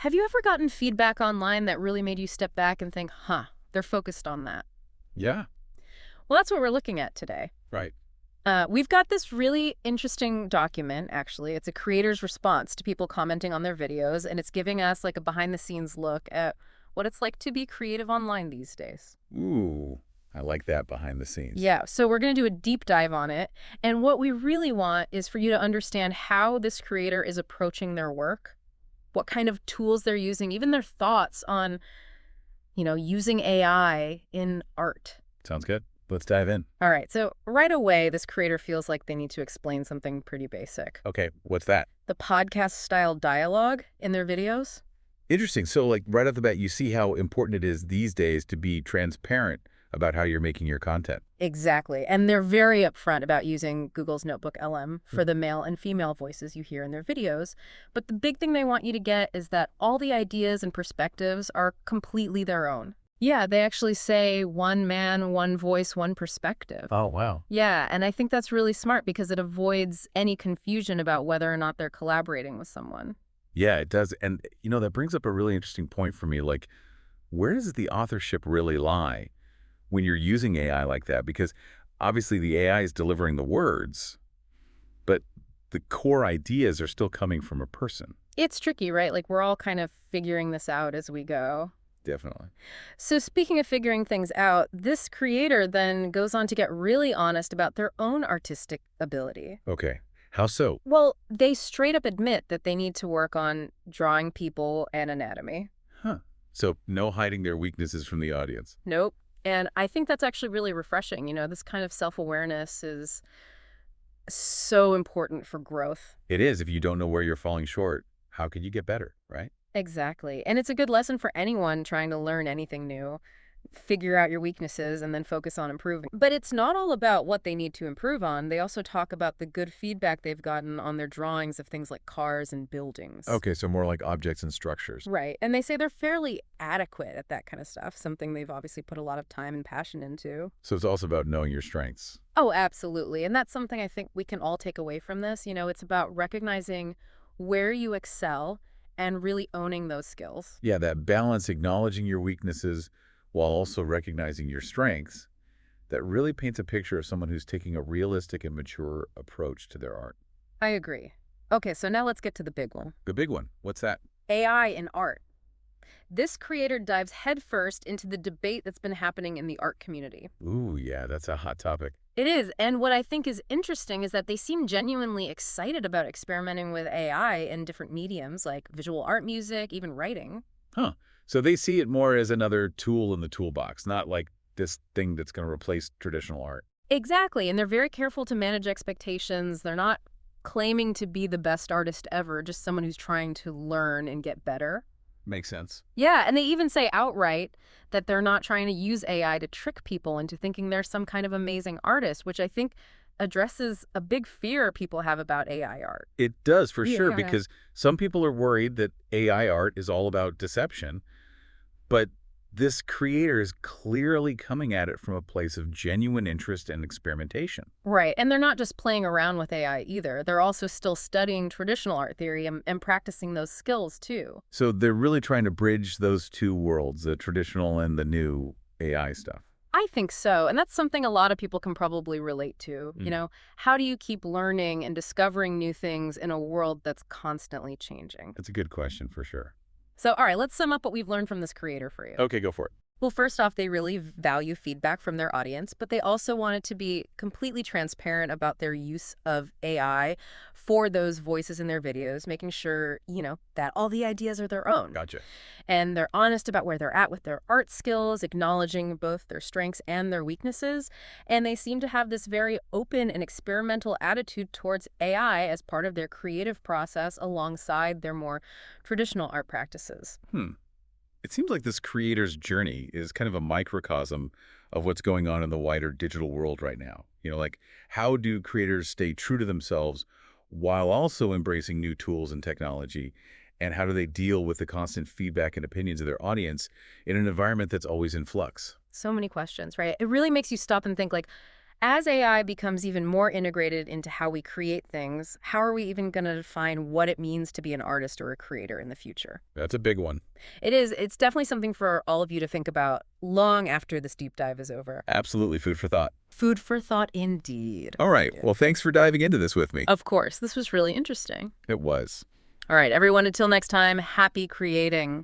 Have you ever gotten feedback online that really made you step back and think, huh, they're focused on that? Yeah, Well, that's what we're looking at today. right. We've got this really interesting document, actually. It's a creator's response to people commenting on their videos, and it's giving us like a behind the scenes look at what it's like to be creative online these days. Ooh, I like that behind the scenes. Yeah, so we're going to do a deep dive on it. And what we really want is for you to understand how this creator is approaching their work, what kind of tools they're using, even their thoughts on, using AI in art. Sounds good. Let's dive in. All right, so right away, this creator feels like they need to explain something pretty basic. Okay, what's that? The podcast style dialogue in their videos? Interesting. So, like, right off the bat, you see how important it is these days to be transparent about how you're making your content. Exactly. And they're very upfront about using Google's Notebook LM for the male and female voices you hear in their videos. But the big thing they want you to get is that all the ideas and perspectives are completely their own. Yeah, they actually say one man, one voice, one perspective. Oh, wow. Yeah, and I think that's really smart because it avoids any confusion about whether or not they're collaborating with someone. Yeah, it does. And, that brings up a really interesting point for me. Like, where does the authorship really lie when you're using AI like that? Because obviously the AI is delivering the words, but the core ideas are still coming from a person. It's tricky, right? Like we're all kind of figuring this out as we go. Definitely. So speaking of figuring things out, this creator then goes on to get really honest about their own artistic ability. Okay. How so? Well, they straight up admit that they need to work on drawing people and anatomy. Huh. So no hiding their weaknesses from the audience. Nope. And I think that's actually really refreshing. This kind of self-awareness is so important for growth. It is. If you don't know where you're falling short, how could you get better, right? Exactly. And it's a good lesson for anyone trying to learn anything new. Figure out your weaknesses and then focus on improving. But it's not all about what they need to improve on. They also talk about the good feedback they've gotten on their drawings of things like cars and buildings. Okay, so more like objects and structures. Right. And they say they're fairly adequate at that kind of stuff, something they've obviously put a lot of time and passion into. So it's also about knowing your strengths. Oh, absolutely. And that's something I think we can all take away from this. It's about recognizing where you excel and really owning those skills. Yeah, that balance, acknowledging your weaknesses while also recognizing your strengths, that really paints a picture of someone who's taking a realistic and mature approach to their art. I agree. Okay, so now let's get to the big one. The big one. What's that? AI in art. This creator dives headfirst into the debate that's been happening in the art community. Ooh, yeah, that's a hot topic. It is, and what I think is interesting is that they seem genuinely excited about experimenting with AI in different mediums like visual art, music, even writing. Huh. So they see it more as another tool in the toolbox, not like this thing that's going to replace traditional art. Exactly, and they're very careful to manage expectations. They're not claiming to be the best artist ever, just someone who's trying to learn and get better. Makes sense. Yeah, and they even say outright that they're not trying to use AI to trick people into thinking they're some kind of amazing artist, which I think addresses a big fear people have about AI art. It does for sure, Yeah. because some people are worried that AI art is all about deception, but this creator is clearly coming at it from a place of genuine interest and experimentation. Right, and they're not just playing around with AI either. They're also still studying traditional art theory and practicing those skills too. So they're really trying to bridge those two worlds, the traditional and the new AI stuff. I think so, and that's something a lot of people can probably relate to. How do you keep learning and discovering new things in a world that's constantly changing? That's a good question for sure. So, all right, let's sum up what we've learned from this creator for you. Okay, go for it. Well, first off, they really value feedback from their audience, but they also wanted to be completely transparent about their use of AI for those voices in their videos, making sure, that all the ideas are their own. Gotcha. And they're honest about where they're at with their art skills, acknowledging both their strengths and their weaknesses. And they seem to have this very open and experimental attitude towards AI as part of their creative process alongside their more traditional art practices. It seems like this creator's journey is kind of a microcosm of what's going on in the wider digital world right now. Like, how do creators stay true to themselves while also embracing new tools and technology? And how do they deal with the constant feedback and opinions of their audience in an environment that's always in flux? So many questions, right? It really makes you stop and think, like, As AI becomes even more integrated into how we create things, how are we even going to define what it means to be an artist or a creator in the future? That's a big one. It is. It's definitely something for all of you to think about long after this deep dive is over. Absolutely food for thought. Food for thought indeed. All right. Well, thanks for diving into this with me. Of course, this was really interesting. It was. All right, everyone, until next time, happy creating.